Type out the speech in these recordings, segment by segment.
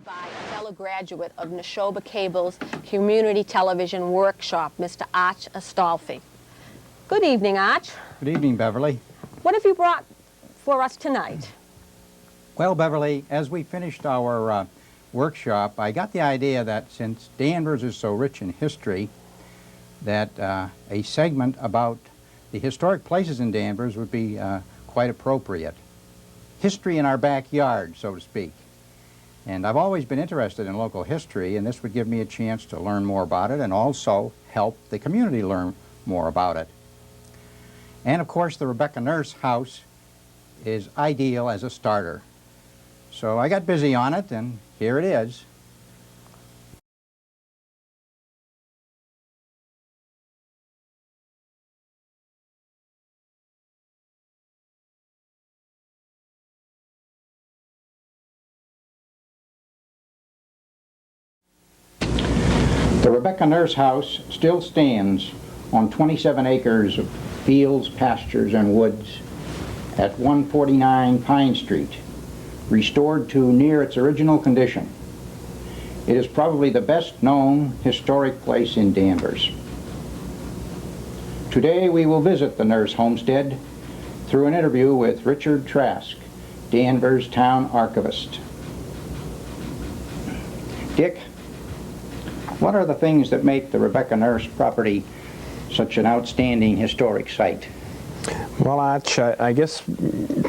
by a fellow graduate of Neshoba Cable's Community Television Workshop, Mr. Astolfi. Good evening, Arch. Good evening, Beverly. What have you brought for us tonight? Well, Beverly, as we finished our workshop, I got the idea that since Danvers is so rich in history, that a segment about the historic places in Danvers would be quite appropriate. History in our backyard, so to speak. And I've always been interested in local history, and this would give me a chance to learn more about it and also help the community learn more about it. And of course, the Rebecca Nurse house is ideal as a starter. So I got busy on it, and here it is. The Rebecca Nurse house still stands on 27 acres of fields, pastures, and woods at 149 Pine Street, restored to near its original condition. It is probably the best known historic place in Danvers. Today we will visit the Nurse homestead through an interview with Richard Trask, Danvers Town Archivist. Dick, what are the things that make the Rebecca Nurse property such an outstanding historic site? Well, Arch, I guess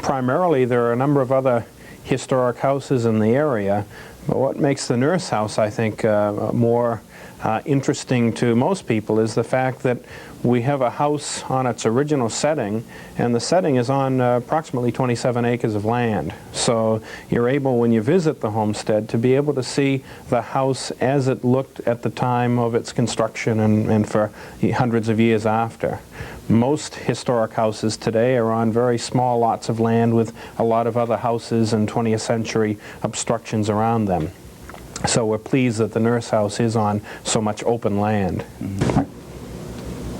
primarily there are a number of other historic houses in the area, but what makes the Nurse house, I think, more interesting to most people is the fact that we have a house on its original setting, and the setting is on approximately 27 acres of land. So you're able, when you visit the homestead, to be able to see the house as it looked at the time of its construction and for hundreds of years after. Most historic houses today are on very small lots of land with a lot of other houses and 20th century obstructions around them. So we're pleased that the Nurse house is on so much open land. Mm-hmm.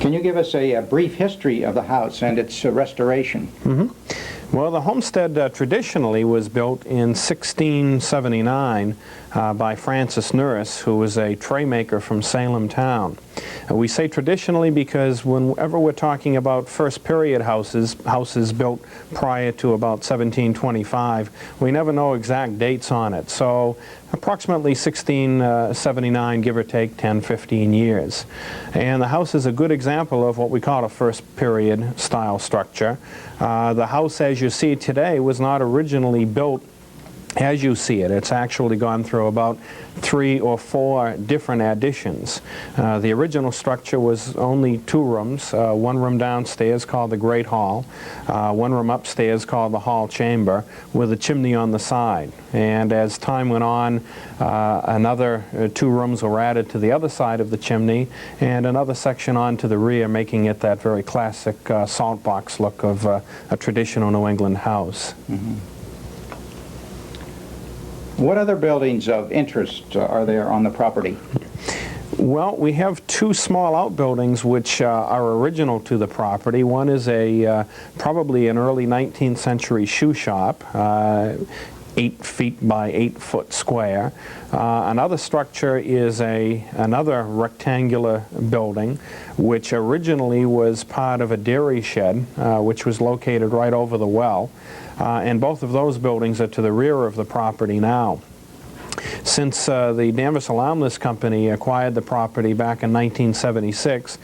Can you give us a brief history of the house and its restoration? Mm-hmm. Well, the homestead traditionally was built in 1679 by Francis Nurse, who was a tray maker from Salem town. We say traditionally because whenever we're talking about first period houses built prior to about 1725, we never know exact dates on it. So approximately 1679, give or take 10, 15 years. And the house is a good example of what we call a first period style structure. The house as you see today was not originally built as you see it. It's actually gone through about 3 or 4 different additions. The original structure was only 2 rooms, one room downstairs called the Great Hall, one room upstairs called the Hall Chamber, with a chimney on the side. And as time went on, another 2 rooms were added to the other side of the chimney, and another section on to the rear, making it that very classic salt box look of a traditional New England house. Mm-hmm. What other buildings of interest are there on the property? Well, we have 2 small outbuildings which are original to the property. One is probably an early 19th century shoe shop, 8 feet by 8 foot square. Another structure is another rectangular building which originally was part of a dairy shed which was located right over the well. And both of those buildings are to the rear of the property now. Since the Danvers Alarm List Company acquired the property back in 1976,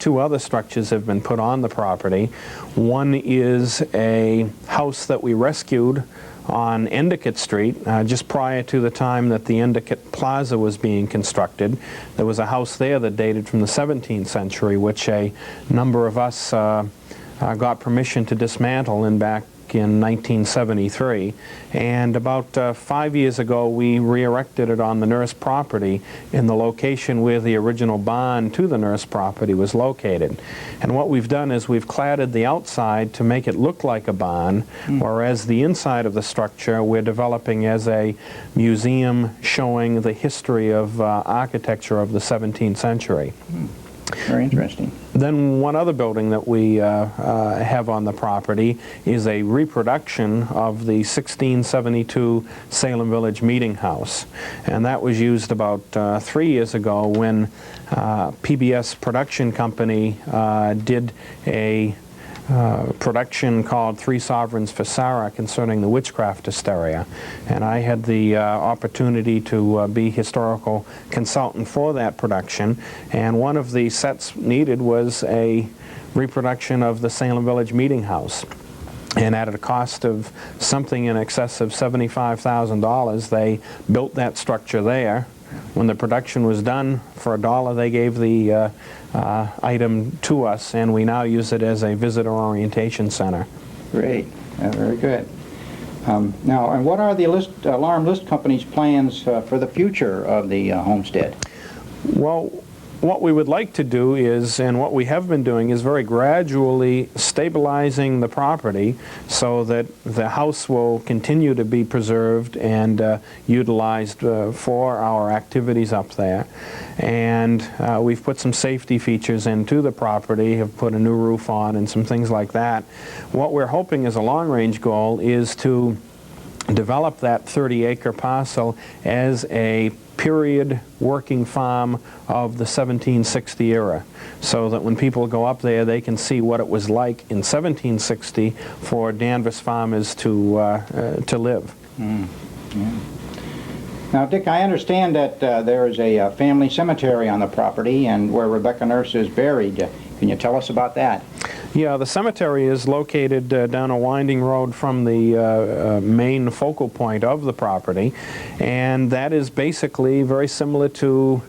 2 other structures have been put on the property. One is a house that we rescued on Endicott Street just prior to the time that the Endicott Plaza was being constructed. There was a house there that dated from the 17th century, which a number of us got permission to dismantle back in 1973, and about 5 years ago we re-erected it on the Nurse property in the location where the original barn to the Nurse property was located. And what we've done is we've cladded the outside to make it look like a barn, whereas the inside of the structure we're developing as a museum showing the history of architecture of the 17th century. Very interesting. Then one other building that we have on the property is a reproduction of the 1672 Salem Village Meeting House. And that was used about 3 years ago when PBS production company did a production called Three Sovereigns for Sarah concerning the witchcraft hysteria. And I had the opportunity to be historical consultant for that production. And one of the sets needed was a reproduction of the Salem Village Meeting House. And at a cost of something in excess of $75,000, they built that structure there. When the production was done, for $1, they gave the item to us, and we now use it as a visitor orientation center. Great. Very good. Now, and what are the alarm list company's plans for the future of the homestead? Well, what we would like to do is, and what we have been doing, is very gradually stabilizing the property so that the house will continue to be preserved and utilized for our activities up there. And we've put some safety features into the property, have put a new roof on and some things like that. What we're hoping as a long-range goal is to develop that 30-acre parcel as a period working farm of the 1760 era, so that when people go up there they can see what it was like in 1760 for Danvers farmers to live. Yeah. Now, Dick, I understand that there is a family cemetery on the property and where Rebecca Nurse is buried. Can you tell us about that? Yeah, the cemetery is located down a winding road from the main focal point of the property, and that is basically very similar to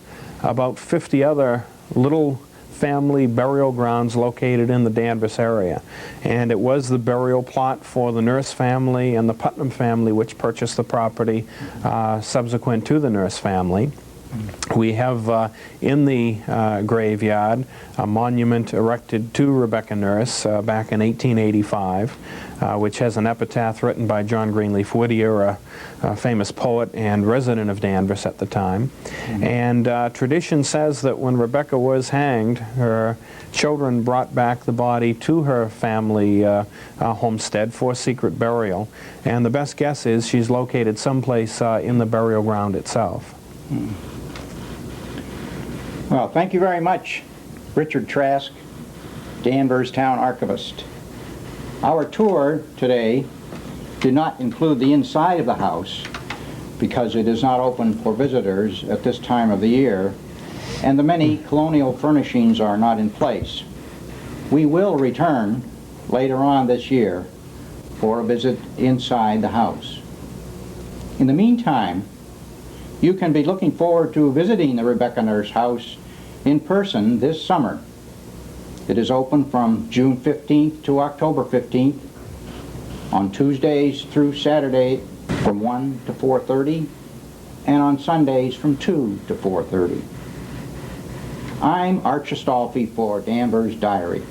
about 50 other little family burial grounds located in the Danvers area. And it was the burial plot for the Nurse family and the Putnam family, which purchased the property subsequent to the Nurse family. We have in the graveyard a monument erected to Rebecca Nurse back in 1885, which has an epitaph written by John Greenleaf Whittier, a famous poet and resident of Danvers at the time. And tradition says that when Rebecca was hanged, her children brought back the body to her family homestead for secret burial. And the best guess is she's located someplace in the burial ground itself. Well, thank you very much, Richard Trask, Danvers Town Archivist. Our tour today did not include the inside of the house because it is not open for visitors at this time of the year, and the many colonial furnishings are not in place. We will return later on this year for a visit inside the house. In the meantime, you can be looking forward to visiting the Rebecca Nurse house in person this summer. It is open from June 15th to October 15th on Tuesdays through Saturday from 1 to 4:30 and on Sundays from 2 to 4:30. I'm Astolfi for Danvers Diary.